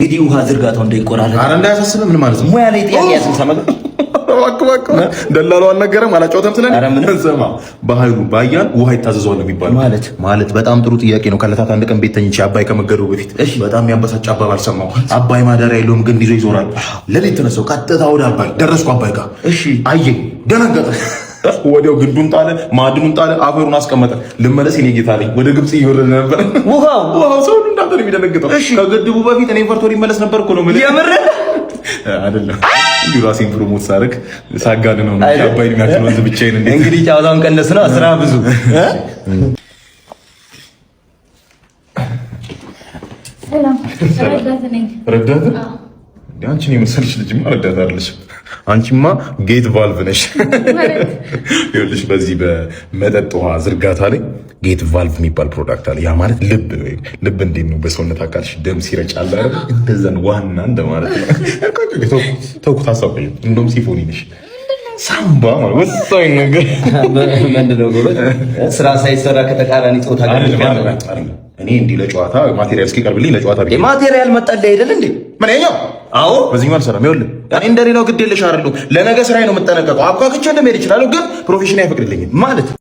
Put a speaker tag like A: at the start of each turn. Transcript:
A: እንግዲህ ውሃ ዝርጋታው እንዳይቆራረጥ
B: ኧረ እንዳያሳስብ ምን ማለት ነው?
A: ሙያ ላይ ጥያቄ ያስንሰማ
B: ደላላው አልነገረም አላጫወተም ስለኔ እንሰማ በኃይሉ ባያን ውሃ ይታዘዘዋል ነው የሚባለው። ማለት በጣም ጥሩ ጥያቄ ነው። ከለታት አንድ ቀን ቤት ተኝቼ አባይ ከመገደው በፊት በጣም የሚያበሳጭ አባባል ሰማሁ። አባይ ማደሪያ የለውም ግንድ ይዞ ይዞራል። ለሌት ተነሳው ቀጥታ ወደ አባይ ደረስኩ። አባይ ጋር አየኝ፣ ደነገጠ። ወዲያው ግንዱን ጣለ፣ ማዕድኑን ጣለ፣ አፈሩን አስቀመጠ። ልመለስ የኔ ጌታ ነኝ። ወደ ግብጽ እየወረደ ነበር ውሃው። ሰው ሁሉ እንዳንተ ነው የሚደነግጠው። ከግድቡ በፊት እኔ ፈርቶ ሊመለስ ነበር እኮ ነው ማለት የምር አይደለም። ራሴን ፕሮሞት ሳደርግ ሳጋን ነው አባይን የሚያክል ወንዝ ብቻዬን እንግዲህ ጫዋታውን ቀነስ ነው ስራ ብዙ ረዳት አንቺን የመሰለሽ ልጅማ ረዳት አይደለሽም። አንቺማ ጌት ቫልቭ ነሽ። ይኸውልሽ በዚህ በመጠጥ ውሃ ዝርጋታ ላይ ጌት ቫልቭ የሚባል ፕሮዳክት አለ። ያ ማለት ልብ እንዴት ነው በሰውነት አካልሽ ደም ሲረጭ አለ አይደል? እንደዛን ዋና እንደማለት ነው። ተውኩት አሳውቀኝ። እንደውም ሲፎኒ ነሽ ሳምባ ማለት ወሳኝ ነገር ምንድነው? ጎበዝ ስራ ሳይሰራ ከተቃራኒ ጾታ ጋር እኔ እንዲህ ለጨዋታ ማቴሪያል እስኪቀርብልኝ ለጨዋታ ቢሆን ማቴሪያል መጣልህ አይደል እንዴ? ምን ያኛው? አዎ በዚህ ማለት ሰላም ይኸውልህ፣ እኔ እንደሌላው ግድ የለሽ አይደለሁ። ለነገ ስራዬ ነው የምጠነቀቀው። አብቃቅቼ እንደምሄድ እችላለሁ፣ ግን ፕሮፌሽን አይፈቅድልኝም ማለት